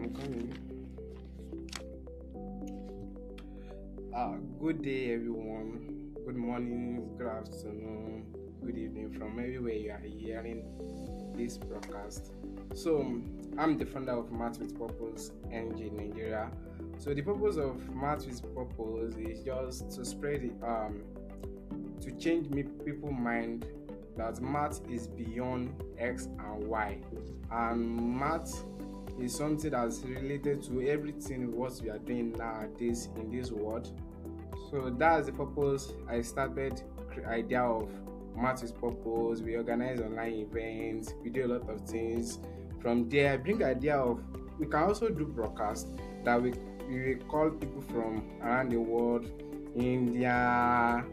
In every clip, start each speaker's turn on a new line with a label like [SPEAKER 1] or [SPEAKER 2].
[SPEAKER 1] I'm coming. Good day, everyone. Good morning, good afternoon, good evening from everywhere you are hearing this broadcast. So, I'm the founder of Math with Purpose NG Nigeria. So, the purpose of Math with Purpose is just to spread to change people mind that math is beyond X and Y, and math is something that's related to everything what we are doing nowadays in this world. So that's the purpose I started idea of Math with Purpose. We organize online events, we do a lot of things. From there I bring idea of we can also do broadcast that we will call people from around the world, India,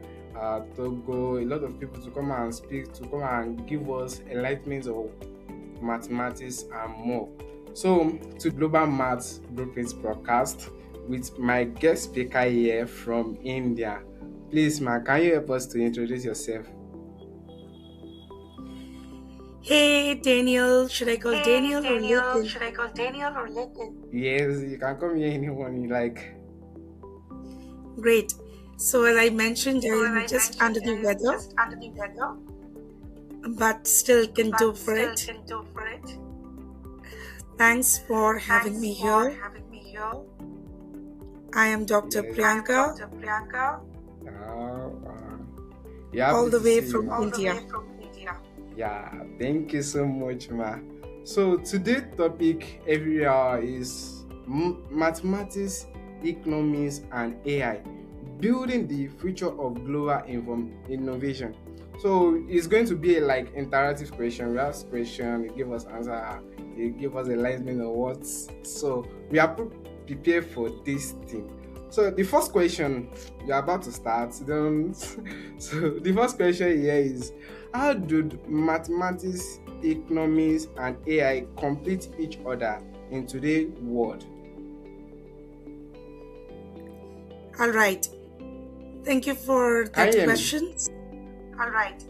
[SPEAKER 1] Togo, a lot of people to come and speak, to come and give us enlightenment of mathematics and more. So, to Global Maths Blueprints broadcast with my guest speaker here from India. Please, ma, can you help us to introduce yourself?
[SPEAKER 2] Hey Daniel, should I call
[SPEAKER 1] Hey
[SPEAKER 2] Daniel or
[SPEAKER 1] Daniel,
[SPEAKER 2] Little?
[SPEAKER 1] should I call Daniel or Little? Yes, you can come here anyone you like.
[SPEAKER 2] Great. So as I mentioned,
[SPEAKER 1] So, as
[SPEAKER 2] I'm
[SPEAKER 1] I
[SPEAKER 2] just under
[SPEAKER 1] mentioned,
[SPEAKER 2] the
[SPEAKER 1] I'm
[SPEAKER 2] weather,
[SPEAKER 1] just under the weather,
[SPEAKER 2] but still can do
[SPEAKER 1] but
[SPEAKER 2] for
[SPEAKER 1] still
[SPEAKER 2] it.
[SPEAKER 1] can do for it.
[SPEAKER 2] Thanks for having
[SPEAKER 1] Thanks
[SPEAKER 2] me
[SPEAKER 1] for
[SPEAKER 2] here.
[SPEAKER 1] having me here.
[SPEAKER 2] I am Dr.
[SPEAKER 1] Yes. I am
[SPEAKER 2] Priyanka,
[SPEAKER 1] Dr. Priyanka. Yeah,
[SPEAKER 2] all
[SPEAKER 1] happy
[SPEAKER 2] the
[SPEAKER 1] to
[SPEAKER 2] way
[SPEAKER 1] see you,
[SPEAKER 2] from
[SPEAKER 1] ma. All the
[SPEAKER 2] India.
[SPEAKER 1] way from India. Yeah, thank you so much, ma. So today's topic everywhere is mathematics, economics, and AI, building the future of global innovation. So it's going to be a, like interactive question. We ask question, you give us answer, you give us a enlightenment of what. So we are prepared for this thing. So the first question we are about to start. Then, so the first question here is: how do mathematics, economics, and AI complete each other in today's world?
[SPEAKER 2] All right. Thank you for
[SPEAKER 1] Can you
[SPEAKER 2] that
[SPEAKER 1] hear me?
[SPEAKER 2] question.
[SPEAKER 1] All right.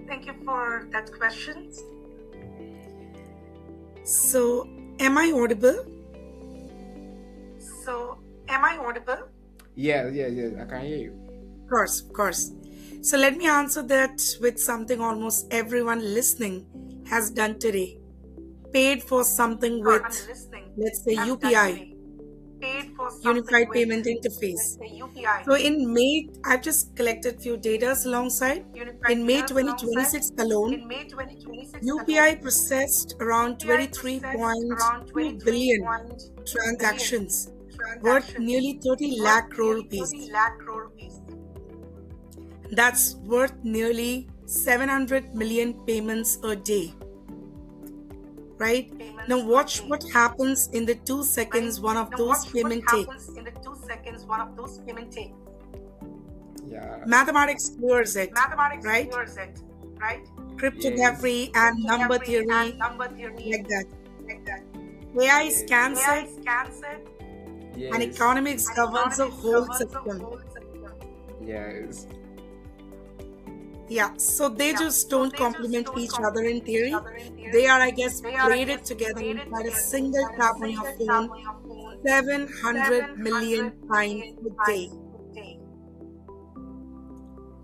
[SPEAKER 1] Thank you for that question.
[SPEAKER 2] So, am I audible?
[SPEAKER 1] So, am I audible? Yes, yes, yes. I can hear you.
[SPEAKER 2] Of course, of course. So let me answer that with something almost everyone listening has done today. Paid for something with,
[SPEAKER 1] Listening
[SPEAKER 2] let's say,
[SPEAKER 1] has done
[SPEAKER 2] UPI,
[SPEAKER 1] today. Paid for something
[SPEAKER 2] Unified
[SPEAKER 1] with,
[SPEAKER 2] Payment
[SPEAKER 1] let's
[SPEAKER 2] Interface.
[SPEAKER 1] say, UPI.
[SPEAKER 2] So in May, I've just collected few data alongside.
[SPEAKER 1] Unified
[SPEAKER 2] In May
[SPEAKER 1] Payments alongside.
[SPEAKER 2] 2026 alone,
[SPEAKER 1] In May 2026
[SPEAKER 2] UPI
[SPEAKER 1] alone,
[SPEAKER 2] processed around
[SPEAKER 1] UPI processed around
[SPEAKER 2] 23.2 billion
[SPEAKER 1] 23.2 billion
[SPEAKER 2] transactions worth
[SPEAKER 1] transactions
[SPEAKER 2] nearly 30
[SPEAKER 1] worth
[SPEAKER 2] lakh crore
[SPEAKER 1] nearly 30
[SPEAKER 2] rupees.
[SPEAKER 1] lakh crore rupees.
[SPEAKER 2] That's worth nearly 700 million payments a day. Right?
[SPEAKER 1] Payments
[SPEAKER 2] Now
[SPEAKER 1] a
[SPEAKER 2] watch
[SPEAKER 1] day.
[SPEAKER 2] what happens in the 2 seconds one of
[SPEAKER 1] Now
[SPEAKER 2] those
[SPEAKER 1] watch what
[SPEAKER 2] payment take.
[SPEAKER 1] happens in the 2 seconds one of those payment take. Yeah.
[SPEAKER 2] Mathematics clears it,
[SPEAKER 1] Mathematics
[SPEAKER 2] right?
[SPEAKER 1] clears it, right?
[SPEAKER 2] Cryptography and number
[SPEAKER 1] Cryptography
[SPEAKER 2] theory,
[SPEAKER 1] and number theory,
[SPEAKER 2] like that.
[SPEAKER 1] like that.
[SPEAKER 2] AI
[SPEAKER 1] Yes.
[SPEAKER 2] scans
[SPEAKER 1] AI
[SPEAKER 2] it,
[SPEAKER 1] scans it,
[SPEAKER 2] and
[SPEAKER 1] yes,
[SPEAKER 2] economics
[SPEAKER 1] and
[SPEAKER 2] governs the
[SPEAKER 1] economics
[SPEAKER 2] whole
[SPEAKER 1] governs the
[SPEAKER 2] system.
[SPEAKER 1] whole system. Yes.
[SPEAKER 2] Yeah, so they
[SPEAKER 1] Yeah.
[SPEAKER 2] just
[SPEAKER 1] So
[SPEAKER 2] don't
[SPEAKER 1] they just
[SPEAKER 2] complement
[SPEAKER 1] don't
[SPEAKER 2] each other in
[SPEAKER 1] complement each
[SPEAKER 2] theory.
[SPEAKER 1] other in theory.
[SPEAKER 2] They are, I guess,
[SPEAKER 1] They are, I
[SPEAKER 2] braided
[SPEAKER 1] guess,
[SPEAKER 2] together
[SPEAKER 1] braided
[SPEAKER 2] inside a
[SPEAKER 1] together
[SPEAKER 2] single
[SPEAKER 1] inside a
[SPEAKER 2] tap on your
[SPEAKER 1] single
[SPEAKER 2] phone
[SPEAKER 1] tap on your phone
[SPEAKER 2] 700 million
[SPEAKER 1] 700
[SPEAKER 2] times
[SPEAKER 1] million
[SPEAKER 2] a day.
[SPEAKER 1] times a day.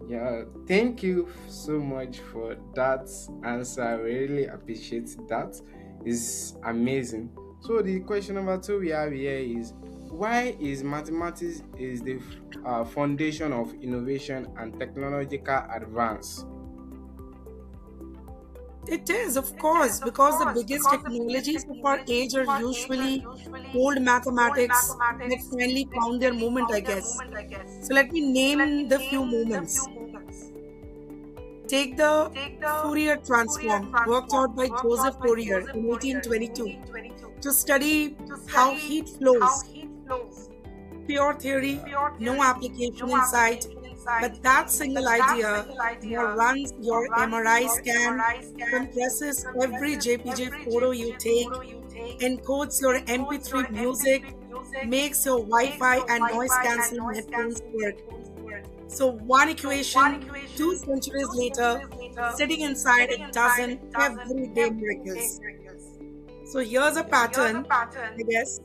[SPEAKER 1] Yeah, thank you so much for that answer. I really appreciate that. It's amazing. So the question number two we have here is: why is mathematics is the foundation of innovation and technological advance?
[SPEAKER 2] It is, of
[SPEAKER 1] It
[SPEAKER 2] course,
[SPEAKER 1] is, of
[SPEAKER 2] because the
[SPEAKER 1] course,
[SPEAKER 2] biggest
[SPEAKER 1] because the biggest
[SPEAKER 2] technologies of our
[SPEAKER 1] technologies
[SPEAKER 2] age are
[SPEAKER 1] of our age are
[SPEAKER 2] usually
[SPEAKER 1] usually
[SPEAKER 2] old
[SPEAKER 1] old
[SPEAKER 2] mathematics that
[SPEAKER 1] mathematics
[SPEAKER 2] finally
[SPEAKER 1] that
[SPEAKER 2] found their
[SPEAKER 1] finally
[SPEAKER 2] moment, I
[SPEAKER 1] found their
[SPEAKER 2] guess.
[SPEAKER 1] moment, I guess.
[SPEAKER 2] So let me
[SPEAKER 1] So let me
[SPEAKER 2] name the few
[SPEAKER 1] name the few
[SPEAKER 2] moments.
[SPEAKER 1] moments.
[SPEAKER 2] Take the
[SPEAKER 1] Take the
[SPEAKER 2] Fourier
[SPEAKER 1] Fourier
[SPEAKER 2] transform, worked out
[SPEAKER 1] transform
[SPEAKER 2] by
[SPEAKER 1] worked
[SPEAKER 2] Joseph
[SPEAKER 1] out by
[SPEAKER 2] Fourier
[SPEAKER 1] Joseph
[SPEAKER 2] in
[SPEAKER 1] Fourier in
[SPEAKER 2] 1822
[SPEAKER 1] 1822
[SPEAKER 2] to study
[SPEAKER 1] to
[SPEAKER 2] how
[SPEAKER 1] study
[SPEAKER 2] heat
[SPEAKER 1] how
[SPEAKER 2] flows.
[SPEAKER 1] heat flows.
[SPEAKER 2] Pure theory,
[SPEAKER 1] Pure
[SPEAKER 2] no
[SPEAKER 1] theory,
[SPEAKER 2] application
[SPEAKER 1] no
[SPEAKER 2] in sight,
[SPEAKER 1] application in sight,
[SPEAKER 2] but that single
[SPEAKER 1] but that
[SPEAKER 2] idea
[SPEAKER 1] single
[SPEAKER 2] now
[SPEAKER 1] idea
[SPEAKER 2] runs your
[SPEAKER 1] runs
[SPEAKER 2] MRI
[SPEAKER 1] your
[SPEAKER 2] scan,
[SPEAKER 1] MRI scan,
[SPEAKER 2] compresses every
[SPEAKER 1] compresses
[SPEAKER 2] JPG
[SPEAKER 1] every
[SPEAKER 2] photo you
[SPEAKER 1] JPG
[SPEAKER 2] take,
[SPEAKER 1] photo you take,
[SPEAKER 2] encodes your
[SPEAKER 1] encodes
[SPEAKER 2] MP3
[SPEAKER 1] your
[SPEAKER 2] music,
[SPEAKER 1] MP3 music,
[SPEAKER 2] makes your
[SPEAKER 1] makes
[SPEAKER 2] Wi-Fi
[SPEAKER 1] your
[SPEAKER 2] and noise
[SPEAKER 1] Wi-Fi and
[SPEAKER 2] cancelling
[SPEAKER 1] noise
[SPEAKER 2] headphones
[SPEAKER 1] cancelling
[SPEAKER 2] work.
[SPEAKER 1] headphones work.
[SPEAKER 2] So one
[SPEAKER 1] So one
[SPEAKER 2] equation, two
[SPEAKER 1] equation,
[SPEAKER 2] centuries
[SPEAKER 1] 2
[SPEAKER 2] later,
[SPEAKER 1] centuries later,
[SPEAKER 2] sitting inside a
[SPEAKER 1] sitting inside a
[SPEAKER 2] dozen
[SPEAKER 1] dozen
[SPEAKER 2] everyday
[SPEAKER 1] everyday
[SPEAKER 2] miracles.
[SPEAKER 1] miracles.
[SPEAKER 2] So here's a pattern, I guess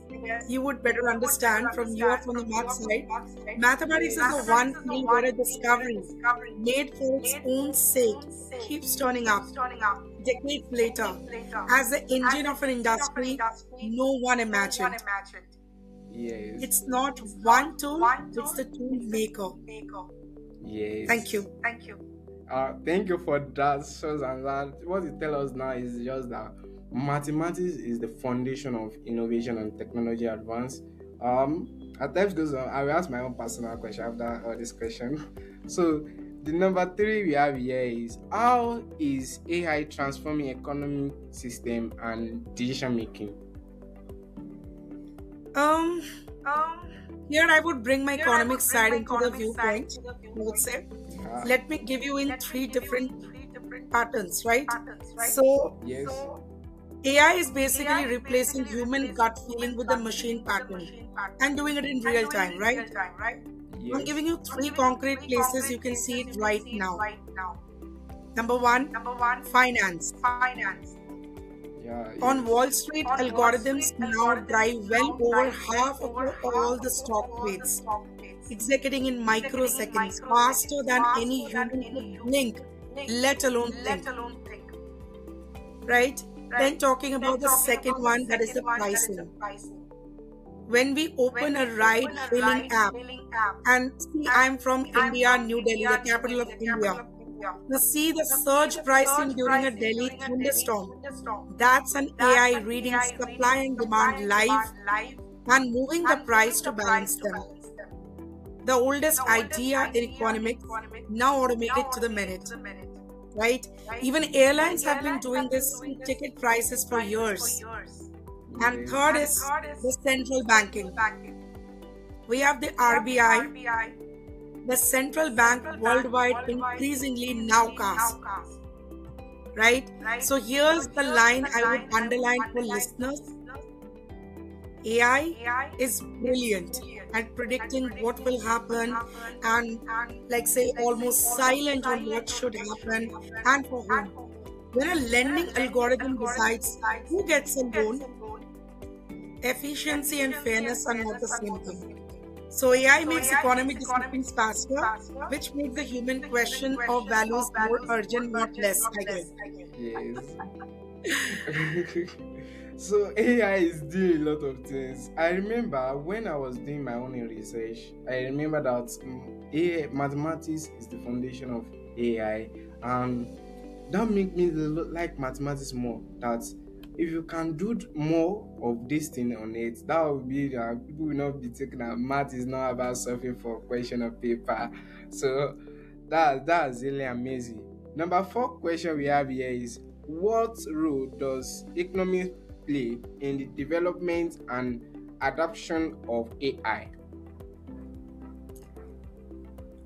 [SPEAKER 2] you would better
[SPEAKER 1] You would better
[SPEAKER 2] understand from you are
[SPEAKER 1] understand
[SPEAKER 2] from the
[SPEAKER 1] from
[SPEAKER 2] math
[SPEAKER 1] your from the
[SPEAKER 2] side.
[SPEAKER 1] math side.
[SPEAKER 2] Mathematics is the
[SPEAKER 1] Mathematics
[SPEAKER 2] one
[SPEAKER 1] is the
[SPEAKER 2] field where
[SPEAKER 1] one
[SPEAKER 2] a
[SPEAKER 1] field where a
[SPEAKER 2] discovery
[SPEAKER 1] discovery
[SPEAKER 2] made for its
[SPEAKER 1] made
[SPEAKER 2] own
[SPEAKER 1] its
[SPEAKER 2] sake
[SPEAKER 1] own sake
[SPEAKER 2] keeps turning up
[SPEAKER 1] keeps turning up
[SPEAKER 2] decades later
[SPEAKER 1] decades later
[SPEAKER 2] as the
[SPEAKER 1] as
[SPEAKER 2] engine
[SPEAKER 1] the
[SPEAKER 2] of an
[SPEAKER 1] engine of an
[SPEAKER 2] industry
[SPEAKER 1] industry
[SPEAKER 2] no one
[SPEAKER 1] no one
[SPEAKER 2] imagined.
[SPEAKER 1] imagined. Yes.
[SPEAKER 2] It's not
[SPEAKER 1] It's not
[SPEAKER 2] one tool,
[SPEAKER 1] one
[SPEAKER 2] it's
[SPEAKER 1] tool,
[SPEAKER 2] the tool
[SPEAKER 1] it's the
[SPEAKER 2] maker.
[SPEAKER 1] tool maker. Yes.
[SPEAKER 2] Thank you.
[SPEAKER 1] Thank you. Thank you for that, shows and that. What you tell us now is just that mathematics is the foundation of innovation and technology advance. At times goes on, I will ask my own personal question after all this question. So the number three we have here is, how is AI transforming economic system and decision making?
[SPEAKER 2] Um,
[SPEAKER 1] Um,
[SPEAKER 2] Here I would bring my
[SPEAKER 1] Here I
[SPEAKER 2] economic
[SPEAKER 1] would bring
[SPEAKER 2] side
[SPEAKER 1] my
[SPEAKER 2] into the
[SPEAKER 1] economic side
[SPEAKER 2] viewpoint,
[SPEAKER 1] into the
[SPEAKER 2] I would
[SPEAKER 1] viewpoint.
[SPEAKER 2] say.
[SPEAKER 1] Yeah.
[SPEAKER 2] Let me give you in
[SPEAKER 1] Let me
[SPEAKER 2] three
[SPEAKER 1] give you
[SPEAKER 2] different
[SPEAKER 1] three different
[SPEAKER 2] patterns, right?
[SPEAKER 1] patterns, right?
[SPEAKER 2] So
[SPEAKER 1] Yes.
[SPEAKER 2] AI is
[SPEAKER 1] AI
[SPEAKER 2] basically
[SPEAKER 1] is
[SPEAKER 2] replacing
[SPEAKER 1] basically
[SPEAKER 2] human
[SPEAKER 1] replacing
[SPEAKER 2] gut feeling
[SPEAKER 1] human
[SPEAKER 2] with the
[SPEAKER 1] gut
[SPEAKER 2] machine
[SPEAKER 1] feeling with the
[SPEAKER 2] pattern
[SPEAKER 1] machine pattern
[SPEAKER 2] and doing it in
[SPEAKER 1] and
[SPEAKER 2] real
[SPEAKER 1] doing
[SPEAKER 2] time,
[SPEAKER 1] it in
[SPEAKER 2] right?
[SPEAKER 1] real time, right?
[SPEAKER 2] I'm
[SPEAKER 1] Yes.
[SPEAKER 2] giving you
[SPEAKER 1] I'm
[SPEAKER 2] three
[SPEAKER 1] giving you
[SPEAKER 2] concrete
[SPEAKER 1] three
[SPEAKER 2] places you
[SPEAKER 1] concrete
[SPEAKER 2] can see
[SPEAKER 1] places
[SPEAKER 2] it
[SPEAKER 1] you can
[SPEAKER 2] right
[SPEAKER 1] see it
[SPEAKER 2] now.
[SPEAKER 1] right now.
[SPEAKER 2] Number one,
[SPEAKER 1] Number one,
[SPEAKER 2] finance.
[SPEAKER 1] finance. Yeah,
[SPEAKER 2] On
[SPEAKER 1] yes.
[SPEAKER 2] Wall Street,
[SPEAKER 1] On Wall
[SPEAKER 2] algorithms
[SPEAKER 1] Street,
[SPEAKER 2] now drive
[SPEAKER 1] algorithms
[SPEAKER 2] well
[SPEAKER 1] now
[SPEAKER 2] over
[SPEAKER 1] drive
[SPEAKER 2] half
[SPEAKER 1] well
[SPEAKER 2] of
[SPEAKER 1] over
[SPEAKER 2] all
[SPEAKER 1] half
[SPEAKER 2] the
[SPEAKER 1] of
[SPEAKER 2] stock
[SPEAKER 1] all the
[SPEAKER 2] trades,
[SPEAKER 1] stock trades,
[SPEAKER 2] executing in
[SPEAKER 1] executing in
[SPEAKER 2] microseconds, faster
[SPEAKER 1] microseconds,
[SPEAKER 2] than any
[SPEAKER 1] faster than
[SPEAKER 2] human
[SPEAKER 1] any
[SPEAKER 2] could
[SPEAKER 1] human
[SPEAKER 2] blink,
[SPEAKER 1] could blink,
[SPEAKER 2] let alone
[SPEAKER 1] let
[SPEAKER 2] think,
[SPEAKER 1] alone think.
[SPEAKER 2] right? Then
[SPEAKER 1] Right?
[SPEAKER 2] talking
[SPEAKER 1] Then
[SPEAKER 2] about the
[SPEAKER 1] talking
[SPEAKER 2] second
[SPEAKER 1] about the
[SPEAKER 2] one, that is the
[SPEAKER 1] second one, that is the
[SPEAKER 2] pricing.
[SPEAKER 1] pricing.
[SPEAKER 2] When we
[SPEAKER 1] When
[SPEAKER 2] open a
[SPEAKER 1] we
[SPEAKER 2] ride
[SPEAKER 1] open a
[SPEAKER 2] hailing
[SPEAKER 1] ride
[SPEAKER 2] app,
[SPEAKER 1] hailing app,
[SPEAKER 2] and see,
[SPEAKER 1] and
[SPEAKER 2] I'm from
[SPEAKER 1] see, I'm
[SPEAKER 2] India,
[SPEAKER 1] from
[SPEAKER 2] New Delhi,
[SPEAKER 1] India,
[SPEAKER 2] the
[SPEAKER 1] New
[SPEAKER 2] capital
[SPEAKER 1] Delhi,
[SPEAKER 2] of
[SPEAKER 1] the
[SPEAKER 2] India,
[SPEAKER 1] capital of India,
[SPEAKER 2] to see the
[SPEAKER 1] to see
[SPEAKER 2] surge
[SPEAKER 1] the
[SPEAKER 2] pricing
[SPEAKER 1] surge
[SPEAKER 2] during a
[SPEAKER 1] pricing
[SPEAKER 2] Delhi
[SPEAKER 1] during a Delhi
[SPEAKER 2] thunderstorm,
[SPEAKER 1] thunderstorm.
[SPEAKER 2] that's an
[SPEAKER 1] That's
[SPEAKER 2] AI
[SPEAKER 1] an
[SPEAKER 2] reading
[SPEAKER 1] AI
[SPEAKER 2] supply
[SPEAKER 1] reading
[SPEAKER 2] and
[SPEAKER 1] supply
[SPEAKER 2] demand
[SPEAKER 1] and
[SPEAKER 2] live
[SPEAKER 1] demand live
[SPEAKER 2] and moving the
[SPEAKER 1] and
[SPEAKER 2] price
[SPEAKER 1] moving
[SPEAKER 2] to
[SPEAKER 1] the price
[SPEAKER 2] balance
[SPEAKER 1] to
[SPEAKER 2] them.
[SPEAKER 1] balance them.
[SPEAKER 2] The oldest
[SPEAKER 1] The oldest
[SPEAKER 2] idea in
[SPEAKER 1] idea in
[SPEAKER 2] economics,
[SPEAKER 1] economics,
[SPEAKER 2] now
[SPEAKER 1] now
[SPEAKER 2] automated to the
[SPEAKER 1] automated to
[SPEAKER 2] minute,
[SPEAKER 1] the minute,
[SPEAKER 2] right?
[SPEAKER 1] right?
[SPEAKER 2] Even
[SPEAKER 1] Even
[SPEAKER 2] airlines have been
[SPEAKER 1] airlines
[SPEAKER 2] doing
[SPEAKER 1] have been
[SPEAKER 2] this
[SPEAKER 1] doing
[SPEAKER 2] with
[SPEAKER 1] this
[SPEAKER 2] ticket
[SPEAKER 1] with
[SPEAKER 2] prices
[SPEAKER 1] ticket
[SPEAKER 2] for
[SPEAKER 1] prices for
[SPEAKER 2] years.
[SPEAKER 1] years.
[SPEAKER 2] And
[SPEAKER 1] Yes.
[SPEAKER 2] third
[SPEAKER 1] And
[SPEAKER 2] is
[SPEAKER 1] third
[SPEAKER 2] the
[SPEAKER 1] is
[SPEAKER 2] central
[SPEAKER 1] central
[SPEAKER 2] banking.
[SPEAKER 1] banking.
[SPEAKER 2] We have the
[SPEAKER 1] We have the
[SPEAKER 2] RBI,
[SPEAKER 1] RBI,
[SPEAKER 2] the central bank
[SPEAKER 1] central bank
[SPEAKER 2] worldwide
[SPEAKER 1] worldwide
[SPEAKER 2] increasingly
[SPEAKER 1] increasingly
[SPEAKER 2] nowcast,
[SPEAKER 1] nowcast,
[SPEAKER 2] right?
[SPEAKER 1] right?
[SPEAKER 2] So
[SPEAKER 1] So
[SPEAKER 2] here's the
[SPEAKER 1] here's
[SPEAKER 2] line
[SPEAKER 1] the
[SPEAKER 2] I would
[SPEAKER 1] line I would
[SPEAKER 2] underline for
[SPEAKER 1] underline for
[SPEAKER 2] listeners.
[SPEAKER 1] listeners.
[SPEAKER 2] AI
[SPEAKER 1] AI
[SPEAKER 2] is
[SPEAKER 1] is
[SPEAKER 2] brilliant
[SPEAKER 1] brilliant
[SPEAKER 2] at
[SPEAKER 1] at
[SPEAKER 2] predicting what
[SPEAKER 1] predicting
[SPEAKER 2] will
[SPEAKER 1] what will
[SPEAKER 2] happen
[SPEAKER 1] happen
[SPEAKER 2] and,
[SPEAKER 1] and,
[SPEAKER 2] like, say,
[SPEAKER 1] like say,
[SPEAKER 2] almost
[SPEAKER 1] almost
[SPEAKER 2] silent on what
[SPEAKER 1] silent on
[SPEAKER 2] should
[SPEAKER 1] what should
[SPEAKER 2] happen
[SPEAKER 1] happen
[SPEAKER 2] and for
[SPEAKER 1] and
[SPEAKER 2] whom.
[SPEAKER 1] for whom.
[SPEAKER 2] When a
[SPEAKER 1] When
[SPEAKER 2] lending
[SPEAKER 1] a lending
[SPEAKER 2] algorithm
[SPEAKER 1] algorithm
[SPEAKER 2] decides
[SPEAKER 1] decides
[SPEAKER 2] who gets a
[SPEAKER 1] who gets
[SPEAKER 2] loan,
[SPEAKER 1] a loan,
[SPEAKER 2] efficiency and
[SPEAKER 1] efficiency and
[SPEAKER 2] fairness are not the
[SPEAKER 1] fairness are
[SPEAKER 2] same
[SPEAKER 1] not the
[SPEAKER 2] thing.
[SPEAKER 1] same thing.
[SPEAKER 2] So AI
[SPEAKER 1] So
[SPEAKER 2] makes
[SPEAKER 1] AI makes
[SPEAKER 2] economic
[SPEAKER 1] economic
[SPEAKER 2] decisions
[SPEAKER 1] decisions
[SPEAKER 2] faster,
[SPEAKER 1] faster,
[SPEAKER 2] which makes the
[SPEAKER 1] which
[SPEAKER 2] human
[SPEAKER 1] makes the human
[SPEAKER 2] question of
[SPEAKER 1] question
[SPEAKER 2] values
[SPEAKER 1] of
[SPEAKER 2] more
[SPEAKER 1] values more
[SPEAKER 2] urgent, not
[SPEAKER 1] urgent,
[SPEAKER 2] less,
[SPEAKER 1] not
[SPEAKER 2] I guess.
[SPEAKER 1] less, I guess. Yes. So AI is doing a lot of things. I remember when I was doing my own research, I remember that AI, mathematics is the foundation of AI, and that make me like mathematics more. That if you can do more of this thing on it, that will be people will not be taking that math is not about solving for a question of paper. So that's really amazing. Number four question we have here is, what role does economics play in the development and adoption of AI?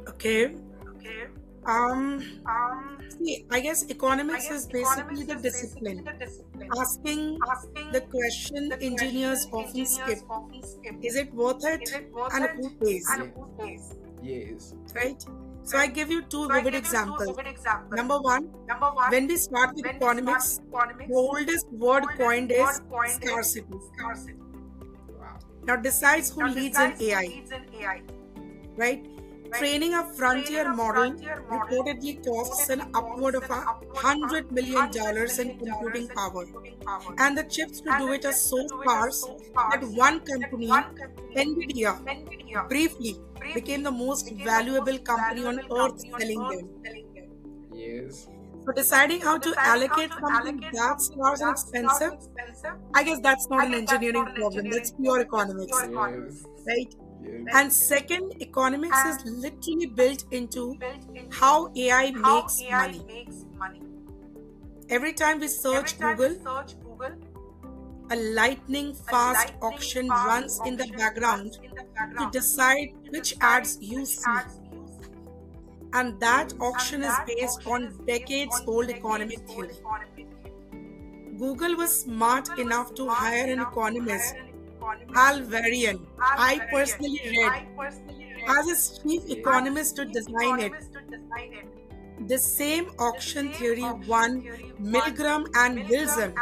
[SPEAKER 2] Okay.
[SPEAKER 1] Okay.
[SPEAKER 2] Um,
[SPEAKER 1] Um,
[SPEAKER 2] See, I guess
[SPEAKER 1] I
[SPEAKER 2] economics
[SPEAKER 1] guess
[SPEAKER 2] is basically
[SPEAKER 1] economics
[SPEAKER 2] the
[SPEAKER 1] is basically
[SPEAKER 2] discipline,
[SPEAKER 1] the discipline,
[SPEAKER 2] asking
[SPEAKER 1] asking
[SPEAKER 2] the question
[SPEAKER 1] the
[SPEAKER 2] engineers
[SPEAKER 1] question
[SPEAKER 2] often skip:
[SPEAKER 1] engineers often skip:
[SPEAKER 2] is it worth it,
[SPEAKER 1] is it worth
[SPEAKER 2] and
[SPEAKER 1] it,
[SPEAKER 2] who pays,
[SPEAKER 1] and who pays? Yes.
[SPEAKER 2] right? So I
[SPEAKER 1] Right?
[SPEAKER 2] give you two
[SPEAKER 1] So I
[SPEAKER 2] vivid
[SPEAKER 1] give you two
[SPEAKER 2] examples.
[SPEAKER 1] vivid examples.
[SPEAKER 2] Number one,
[SPEAKER 1] Number one,
[SPEAKER 2] when we start with
[SPEAKER 1] when we start
[SPEAKER 2] economics,
[SPEAKER 1] with
[SPEAKER 2] the
[SPEAKER 1] economics,
[SPEAKER 2] oldest
[SPEAKER 1] the
[SPEAKER 2] word
[SPEAKER 1] oldest
[SPEAKER 2] coined
[SPEAKER 1] word
[SPEAKER 2] is
[SPEAKER 1] coined is
[SPEAKER 2] scarcity.
[SPEAKER 1] scarcity. Wow.
[SPEAKER 2] Now decides who
[SPEAKER 1] Now
[SPEAKER 2] leads in
[SPEAKER 1] decides who
[SPEAKER 2] AI,
[SPEAKER 1] leads in AI,
[SPEAKER 2] right?
[SPEAKER 1] right?
[SPEAKER 2] Training a
[SPEAKER 1] Training
[SPEAKER 2] frontier
[SPEAKER 1] a
[SPEAKER 2] model
[SPEAKER 1] frontier model
[SPEAKER 2] reportedly costs an
[SPEAKER 1] reportedly
[SPEAKER 2] upward of
[SPEAKER 1] costs an upward of
[SPEAKER 2] $100 million
[SPEAKER 1] $100
[SPEAKER 2] in
[SPEAKER 1] million
[SPEAKER 2] computing
[SPEAKER 1] in
[SPEAKER 2] power.
[SPEAKER 1] computing power.
[SPEAKER 2] And the chips to
[SPEAKER 1] And
[SPEAKER 2] do
[SPEAKER 1] the
[SPEAKER 2] it are
[SPEAKER 1] chips
[SPEAKER 2] so
[SPEAKER 1] to do it are
[SPEAKER 2] sparse
[SPEAKER 1] so
[SPEAKER 2] that
[SPEAKER 1] sparse
[SPEAKER 2] one
[SPEAKER 1] that
[SPEAKER 2] company,
[SPEAKER 1] one company,
[SPEAKER 2] Nvidia,
[SPEAKER 1] Nvidia,
[SPEAKER 2] briefly
[SPEAKER 1] briefly
[SPEAKER 2] became the most
[SPEAKER 1] became the
[SPEAKER 2] valuable
[SPEAKER 1] most
[SPEAKER 2] company on
[SPEAKER 1] valuable
[SPEAKER 2] earth
[SPEAKER 1] company on
[SPEAKER 2] selling
[SPEAKER 1] earth
[SPEAKER 2] them.
[SPEAKER 1] selling them. Yes.
[SPEAKER 2] So deciding
[SPEAKER 1] So
[SPEAKER 2] how to
[SPEAKER 1] deciding how
[SPEAKER 2] allocate
[SPEAKER 1] to
[SPEAKER 2] something
[SPEAKER 1] allocate
[SPEAKER 2] that
[SPEAKER 1] something
[SPEAKER 2] scarce and
[SPEAKER 1] that scarce
[SPEAKER 2] expensive,
[SPEAKER 1] and expensive,
[SPEAKER 2] I guess that's not
[SPEAKER 1] I
[SPEAKER 2] an
[SPEAKER 1] guess that's not
[SPEAKER 2] engineering
[SPEAKER 1] an
[SPEAKER 2] problem, that's
[SPEAKER 1] engineering
[SPEAKER 2] pure
[SPEAKER 1] problem, that's
[SPEAKER 2] economics,
[SPEAKER 1] pure economics.
[SPEAKER 2] right?
[SPEAKER 1] Yes.
[SPEAKER 2] And second, economics is
[SPEAKER 1] And
[SPEAKER 2] literally built into
[SPEAKER 1] built into
[SPEAKER 2] how AI
[SPEAKER 1] how
[SPEAKER 2] makes
[SPEAKER 1] AI
[SPEAKER 2] money.
[SPEAKER 1] makes money.
[SPEAKER 2] Every time we
[SPEAKER 1] Every
[SPEAKER 2] search
[SPEAKER 1] time we
[SPEAKER 2] Google,
[SPEAKER 1] search Google,
[SPEAKER 2] a lightning
[SPEAKER 1] a
[SPEAKER 2] fast
[SPEAKER 1] lightning
[SPEAKER 2] auction
[SPEAKER 1] fast
[SPEAKER 2] runs in the
[SPEAKER 1] auction
[SPEAKER 2] background
[SPEAKER 1] runs in the
[SPEAKER 2] to
[SPEAKER 1] background
[SPEAKER 2] decide
[SPEAKER 1] to
[SPEAKER 2] which
[SPEAKER 1] decide
[SPEAKER 2] ads you
[SPEAKER 1] which
[SPEAKER 2] see.
[SPEAKER 1] ads you see.
[SPEAKER 2] And that
[SPEAKER 1] Yes.
[SPEAKER 2] auction
[SPEAKER 1] And
[SPEAKER 2] is
[SPEAKER 1] that
[SPEAKER 2] based
[SPEAKER 1] auction
[SPEAKER 2] on
[SPEAKER 1] is based
[SPEAKER 2] decades
[SPEAKER 1] on
[SPEAKER 2] old
[SPEAKER 1] decades
[SPEAKER 2] economic
[SPEAKER 1] old
[SPEAKER 2] theory.
[SPEAKER 1] economic theory.
[SPEAKER 2] Google was smart
[SPEAKER 1] Google was
[SPEAKER 2] enough to
[SPEAKER 1] smart
[SPEAKER 2] hire an
[SPEAKER 1] enough to
[SPEAKER 2] economist,
[SPEAKER 1] hire an economist,
[SPEAKER 2] Hal Varian.
[SPEAKER 1] Al
[SPEAKER 2] I
[SPEAKER 1] Varian.
[SPEAKER 2] personally read
[SPEAKER 1] I personally read
[SPEAKER 2] as his chief
[SPEAKER 1] as
[SPEAKER 2] economist to
[SPEAKER 1] chief
[SPEAKER 2] design it.
[SPEAKER 1] economist to design it.
[SPEAKER 2] The same auction theory won Milgram and Wilson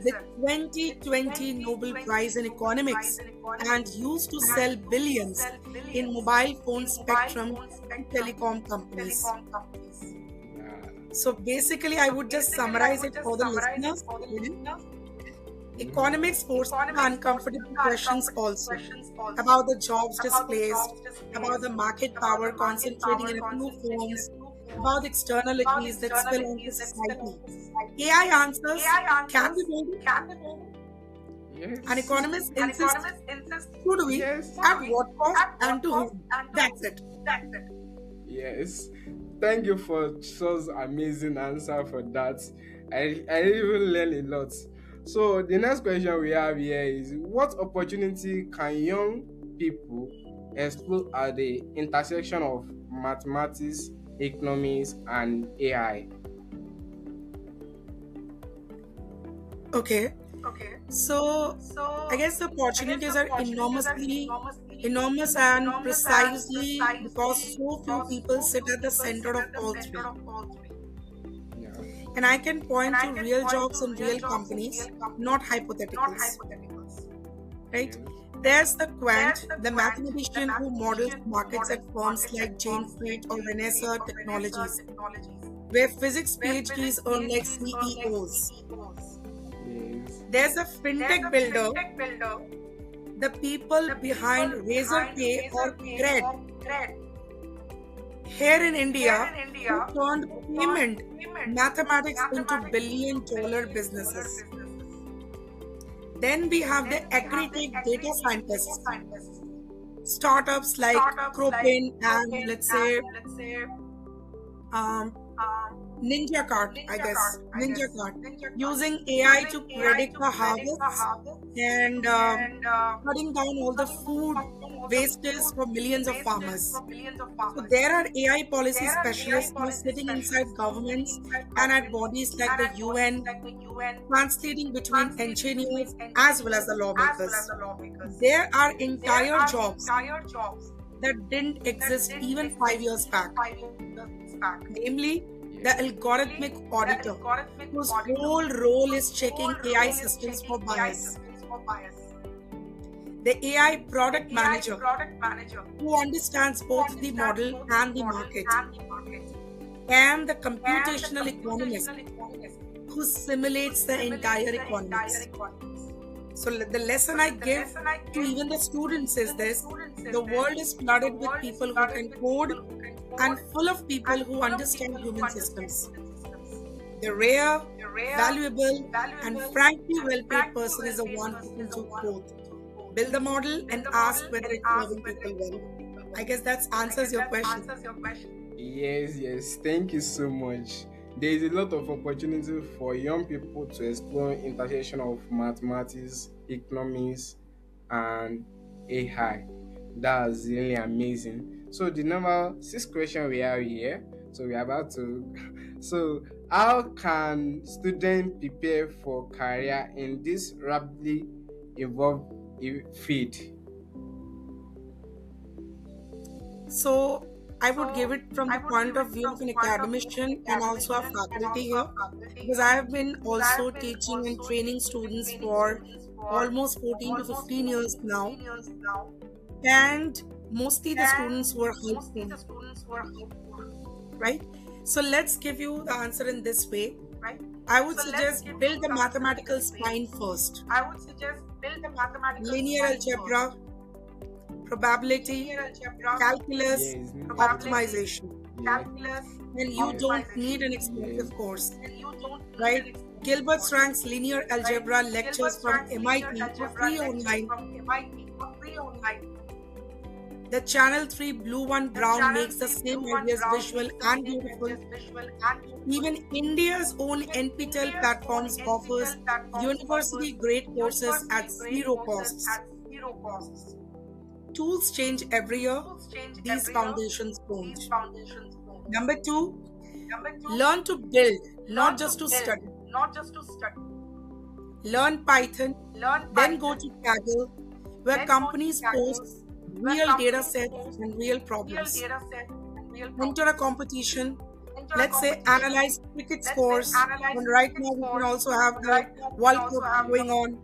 [SPEAKER 2] the 2020 Nobel Prize in Economics and used to sell billions in mobile phone spectrum to telecom companies.
[SPEAKER 1] Yeah.
[SPEAKER 2] So basically, I would just summarize it for the listeners.
[SPEAKER 1] Mhm.
[SPEAKER 2] Economics forces uncomfortable questions also about the jobs displaced, about the market power concentrating in a few firms, about externalities that spill onto society. AI answers, can we build it? An
[SPEAKER 1] Yes.
[SPEAKER 2] economist insists, should we?
[SPEAKER 1] Yes.
[SPEAKER 2] At what cost and to whom? That's it.
[SPEAKER 1] Yes. Thank you for such amazing answer for that. I even learned a lot. So the next question we have here is, what opportunity can young people explore at the intersection of mathematics, economics, and AI?
[SPEAKER 2] Okay. So I guess the opportunities are enormous and precisely because so few people sit at the center of all three.
[SPEAKER 1] Yeah.
[SPEAKER 2] And I can point to real jobs and real companies, not hypotheticals, right?
[SPEAKER 1] Yes.
[SPEAKER 2] There's the quant, the mathematician who models markets at firms like Jane Street or Renaissance Technologies, where physics PhDs earn like CEOs.
[SPEAKER 1] Yes.
[SPEAKER 2] There's a fintech builder, the people behind Razorpay or Cred here in India who turned payment mathematics into billion-dollar businesses. Then we have the agri-tech data scientists, startups like Cropin and let's say um, Ninja Cart, I guess, Ninja Cart, using AI to predict the harvests and cutting down all the food wastage for millions of farmers. So there are AI policy specialists who are sitting inside governments and at bodies like the UN, translating between engineers as well as the lawmakers. There are entire jobs that didn't exist even 5 years back, namely the
[SPEAKER 1] Yes.
[SPEAKER 2] algorithmic auditor, whose whole role is checking AI systems for bias. The AI product manager, who understands both the model and the market, and the computational economist, who simulates the entire economics. So the lesson I give to even the students is this: the world is flooded with people who can code and full of people who understand human systems. The rare, valuable, and frankly well-paid person is the one who can do both. Build the model and ask whether it's serving people well. I guess that answers your question.
[SPEAKER 1] Yes, yes. Thank you so much. There is a lot of opportunity for young people to explore intersection of mathematics, economics, and AI. That's really amazing. So the number six question we have here. So we're about to. So how can students prepare for career in this rapidly evolved field?
[SPEAKER 2] So I would give it from the point of view of an academician and also a faculty here, because I have been also teaching and training students for almost 14 to 15 years now, and mostly the students were helpful, right? So let's give you the answer in this way. I would suggest build the mathematical spine first. Linear algebra, probability, calculus,
[SPEAKER 1] Yes.
[SPEAKER 2] optimization.
[SPEAKER 1] Yes.
[SPEAKER 2] And you don't need an expensive course, right? Gilbert Frank's linear algebra lectures from MIT are free online. The Channel 3 Blue One Brown makes the same ideas visual and beautiful. Even India's own NPTEL platforms offers university grade courses at zero costs. Tools change every year, these foundations don't. Number two, learn to build, not just to study. Learn Python, then go to Kaggle, where companies post real data sets and real problems. Enter a competition, let's say, analyze cricket scores. And right now, we can also have the World Cup going on.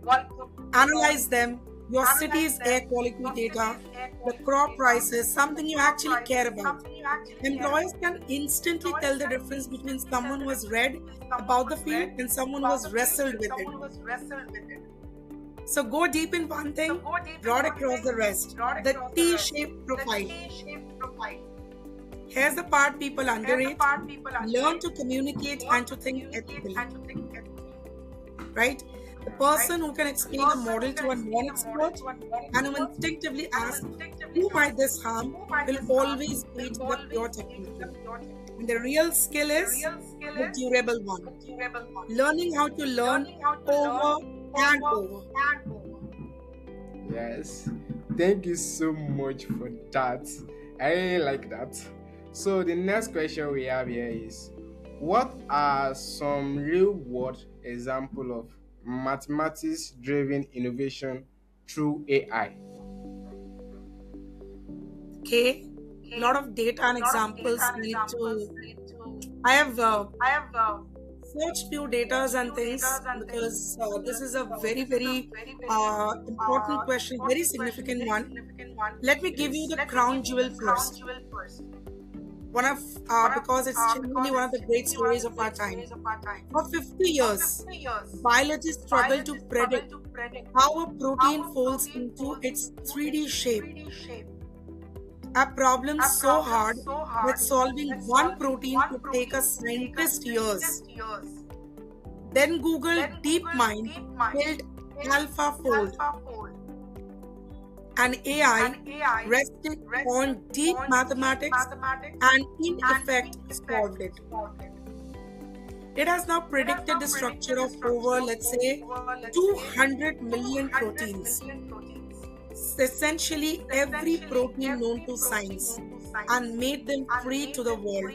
[SPEAKER 2] Analyze them, your city's air quality data, the crop prices, something you actually care about. Employers can instantly tell the difference between someone who has read about the field and someone who has wrestled with it. So go deep in one thing, broad across the rest. The T-shaped profile. Here's the part people underrate. Learn to communicate and to think ethically. Right? The person who can explain a model to a non-expert and who instinctively asks, who might this harm, will always beat the pure technical. And the real skill is the durable one. Learning how to learn over and over.
[SPEAKER 1] Yes, thank you so much for that. I really like that. So the next question we have here is, what are some real world example of mathematics driven innovation through AI?
[SPEAKER 2] Okay, a lot of data and examples need to. I have searched few data and things because this is a very, very important question, very significant one. Let me give you the crown jewel first. Because it's genuinely one of the great stories of our time. For 50 years, biologists struggled to predict how a protein folds into its 3D shape. A problem so hard that solving one protein could take a scientist years. Then Google DeepMind built AlphaFold. And AI rested on deep mathematics and in effect solved it. It has now predicted the structure of over, let's say, 200 million proteins. Essentially every protein known to science, and made them free to the world.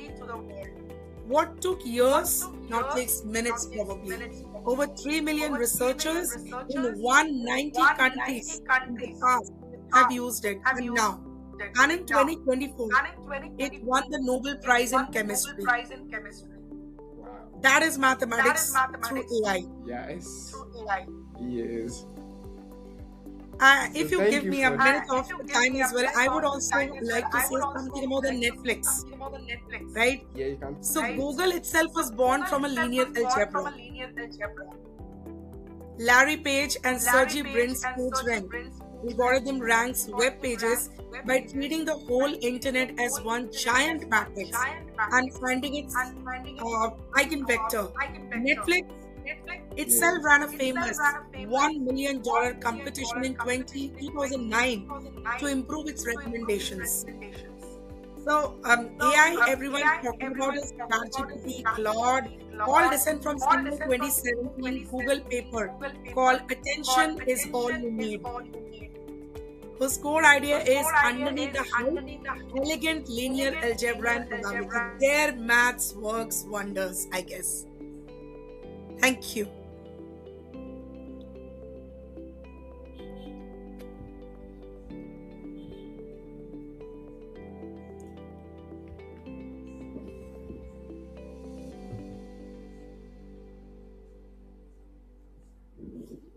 [SPEAKER 2] What took years now takes minutes probably. Over 3 million researchers in 190 countries in the past have used it, and now, and in 2024, it won the Nobel Prize in Chemistry. That is mathematics through AI.
[SPEAKER 1] Yes. Yes.
[SPEAKER 2] If you give me a minute of time as well, I would also like to say something about the Netflix. Right?
[SPEAKER 1] Yeah, you can.
[SPEAKER 2] So Google itself was born from a linear algebra. Larry Page and Sergey Brin's PageRank algorithm ranks web pages by treating the whole internet as one giant matrix and finding its eigenvector. Netflix itself ran a famous $1 million competition in 2009 to improve its recommendations. So AI everyone talking about is ChatGPT, Claude, all descend from some 2017 Google paper called Attention is All You Need, whose core idea is underneath the hood, elegant linear algebra and programming. Their maths works wonders, I guess. Thank you.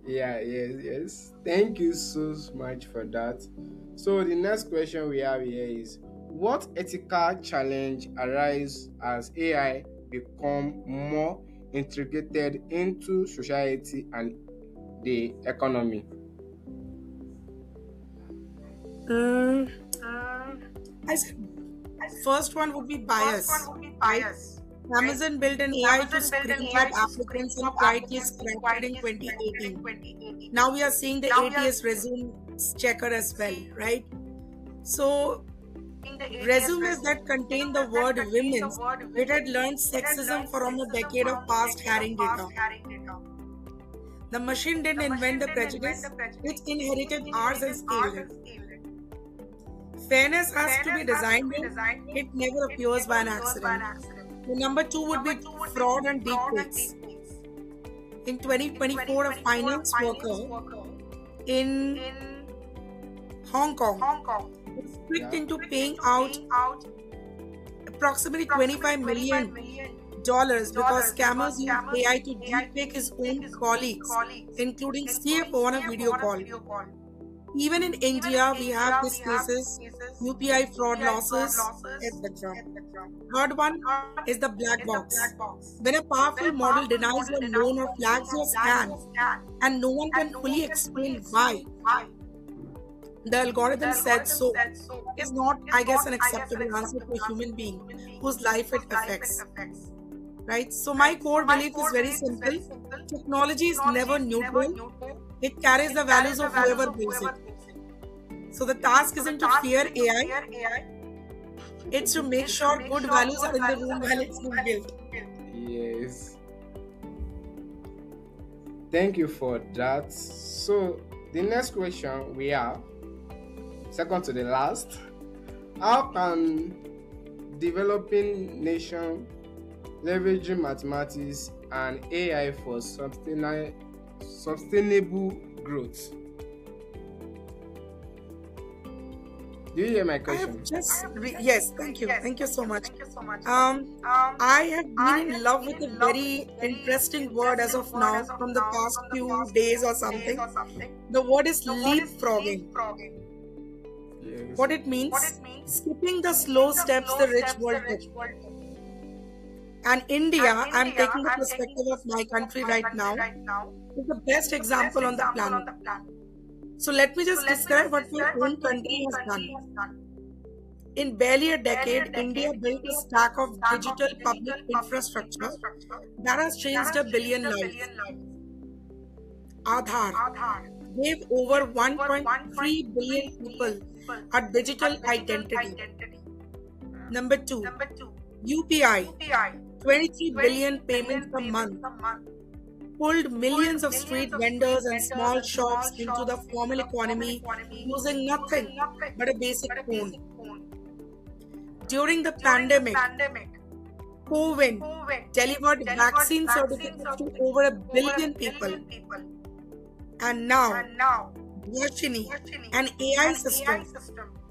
[SPEAKER 1] Yeah, yes. Thank you so much for that. So the next question we have here is, what ethical challenge arise as AI become more integrated into society and the economy?
[SPEAKER 2] I said first one would be bias. Right? Amazon built an AI to screen job applicants and quietly scrapped it in 2018. Now we are seeing the ATS resume checker as well, right? So resumes that contain the word women's, it had learned sexism from a decade of past hiring data. The machine didn't invent the prejudice, it inherited ours and scaled it. Fairness has to be designed in, it never appears by an accident. The number two would be fraud and deepfakes. In 2024, a finance worker in Hong Kong was tricked into paying out approximately $25 million because scammers use AI to deepfake his own colleagues, including CFO on a video call. Even in India, we have these cases, UPI fraud losses, etc. Third one is the black box. When a powerful model denies your loan or flags your scan, and no one can fully explain why, the algorithm said so, is not, I guess, an acceptable answer to a human being whose life it affects. Right? So my core belief is very simple. Technology is never neutral. It carries the values of whoever builds it. So the task isn't to fear AI. It's to make sure good values are in the room while it's being built.
[SPEAKER 1] Yes. Thank you for that. So the next question we have, second to the last, how can developing nation leveraging mathematics and AI for sustainable growth? Do you hear my question?
[SPEAKER 2] Yes, thank you. Thank you so much. I have been in love with a very interesting word as of now from the past few days or something. The word is leapfrogging.
[SPEAKER 1] Yes.
[SPEAKER 2] What it means? Skipping the slow steps the rich world took. And India, I'm taking the perspective of my country right now, is the best example on the planet. So let me just describe what my own country has done. In barely a decade, India built a stack of digital public infrastructure that has changed 1 billion lives. Aadhaar gave over 1.3 billion people a digital identity. Number 2, UPI, 23 billion payments a month, pulled millions of street vendors and small shops into the formal economy using nothing but a basic phone. During the pandemic, CoWIN delivered vaccine certificates to over 1 billion people. And now, Darshini, an AI system,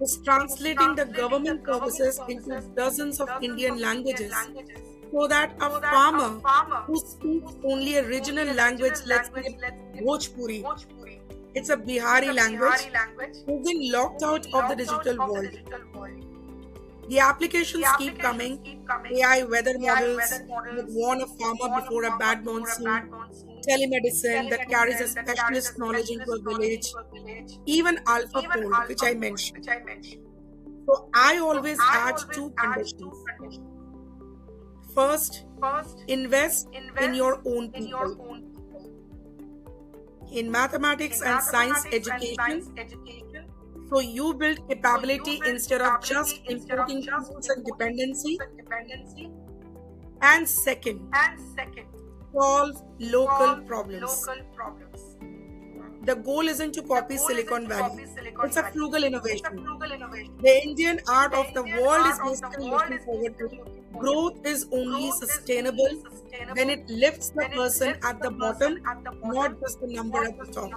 [SPEAKER 2] is translating the government services into dozens of Indian languages so that a farmer who speaks only a regional language, let's say Bhojpuri, it's a Bihari language, is been locked out of the digital world. The applications keep coming. AI weather models that warn a farmer before a bad monsoon, telemedicine that carries a specialist knowledge into a village, even AlphaFold, which I mentioned. So I always add 2 conditions. First, invest in your own people. In mathematics and science education, so you build capability instead of just importing tools and dependency. And second, solve local problems. The goal isn't to copy Silicon Valley. It's a frugal innovation. The Indian art of the world is basically looking forward to. Growth is only sustainable when it lifts the person at the bottom, not just the number at the top.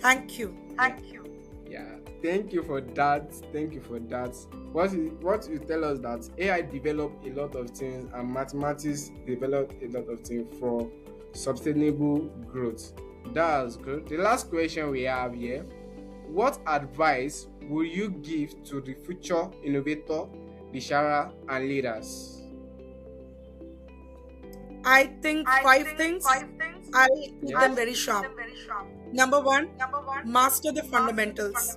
[SPEAKER 2] Thank you.
[SPEAKER 1] Yeah, thank you for that. What you tell us that AI developed a lot of things and mathematics developed a lot of things for sustainable growth. That's good. The last question we have here: what advice will you give to the future innovator, Bishara, and leaders?
[SPEAKER 2] I think 5 things. I'll keep them very sharp. Number 1, master the fundamentals.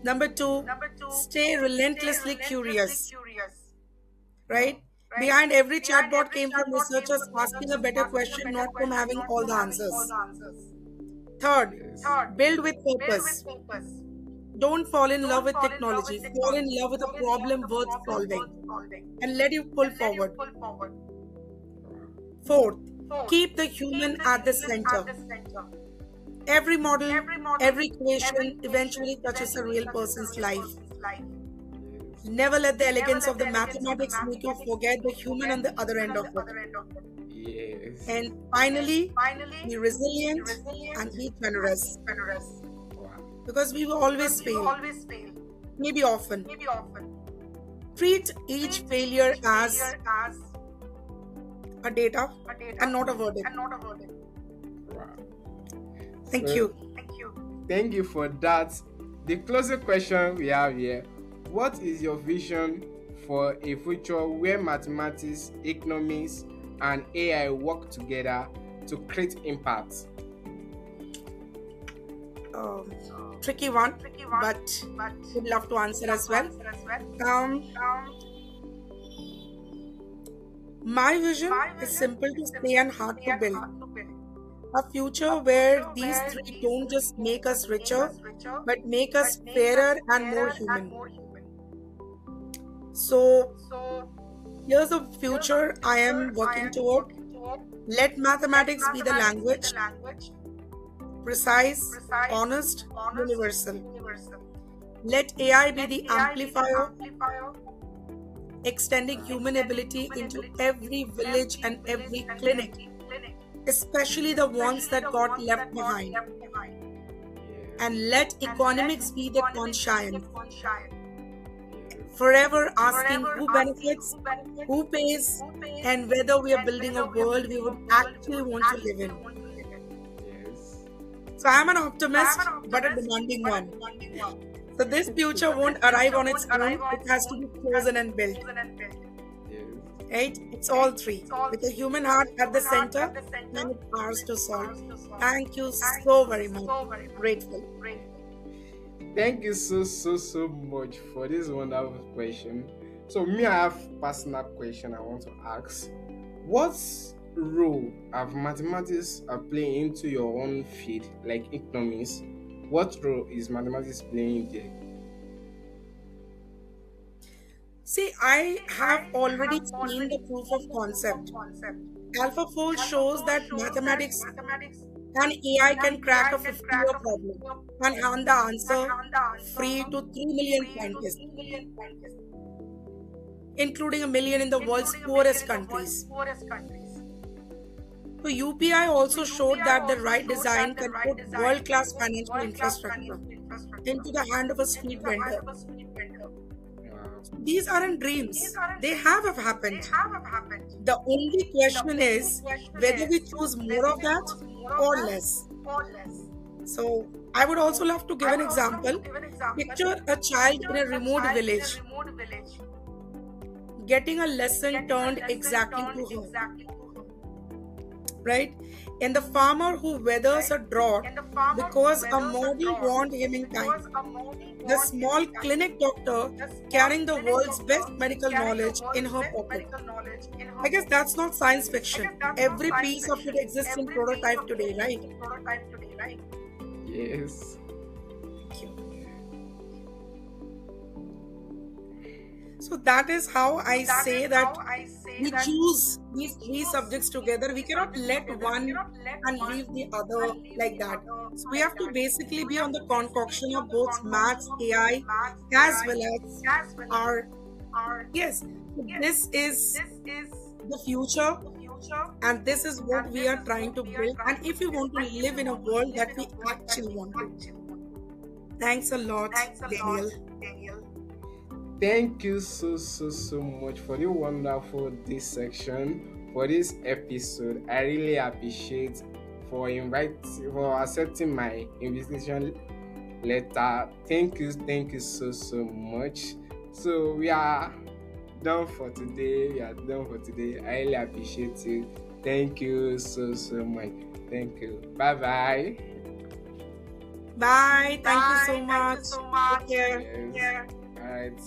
[SPEAKER 2] Number 2, stay relentlessly curious. Right? Behind every chatbot came from researchers asking a better question, not from having all the answers. Third, build with purpose. Don't fall in love with technology. Fall in love with a problem worth solving and let you pull forward. Fourth, keep the human at the center. Every model, every creation eventually touches a real person's life. Never let the elegance of the mathematics make you forget the human on the other end of it.
[SPEAKER 1] Yes.
[SPEAKER 2] And finally, be resilient and be generous.
[SPEAKER 1] Wow.
[SPEAKER 2] Because we will always fail. Maybe often. Treat each failure as a data and not a verdict.
[SPEAKER 1] Wow.
[SPEAKER 2] Thank
[SPEAKER 1] So,
[SPEAKER 2] you.
[SPEAKER 1] Thank you for that. The closing question we have here: what is your vision for a future where mathematics, economics, and AI work together to create impact?
[SPEAKER 2] Tricky one, but would love to answer as well. My vision is simple to say and hard to build. A future where these three don't just make us richer, but make us fairer and more human. So, here's a future I am working toward. Let mathematics be the language, precise, honest, universal. Let AI be the amplifier, extending human ability into every village and every clinic, especially the ones that got left behind. And let economics be the conscience, forever asking who benefits, who pays, and whether we are building a world we would actually want to live in.
[SPEAKER 1] Yes.
[SPEAKER 2] So I'm an optimist, but a demanding one. So this future won't arrive on its own, it has to be chosen and built.
[SPEAKER 1] Yes.
[SPEAKER 2] Right? It's all three. With the human heart at the center, and it's ours to solve. Thank you so very much. Grateful.
[SPEAKER 1] Thank you so much for this wonderful question. So me, I have personal question I want to ask. What role have mathematics playing into your own field, like economics? What role is mathematics playing there?
[SPEAKER 2] See, I have already seen the proof of concept. AlphaFold shows that mathematics and AI can crack a 50-year problem and hand the answer free to 3 million scientists, including a million in the world's poorest countries. So UPI also showed that the right design can put world-class financial infrastructure into the hand of a street vendor. These aren't dreams. They have happened. The only question is whether we choose more of that or less. So I would also love to give an example. Picture a child in a remote village getting a lesson turned exactly to her. Right? And the farmer who weathers a drought because a model warned him in time. The small clinic doctor carrying the world's best medical knowledge in her pocket. I guess that's not science fiction. Every piece of it exists in prototype today, right?
[SPEAKER 1] Yes.
[SPEAKER 2] So that is how I say that we choose these three subjects together. We cannot let one and leave the other like that. So we have to basically be on the concoction of both maths, AI, as well as our. Yes, this is the future, and this is what we are trying to build. And if we want to live in a world that we actually want to. Thanks a lot, Daniel.
[SPEAKER 1] Thank you so much for the wonderful dissection for this episode. I really appreciate for accepting my invitation letter. Thank you so much. So we are done for today. I really appreciate it. Thank you so much. Thank you. Bye.
[SPEAKER 2] Bye. Thank you so much. Take care.
[SPEAKER 1] Yes. All right.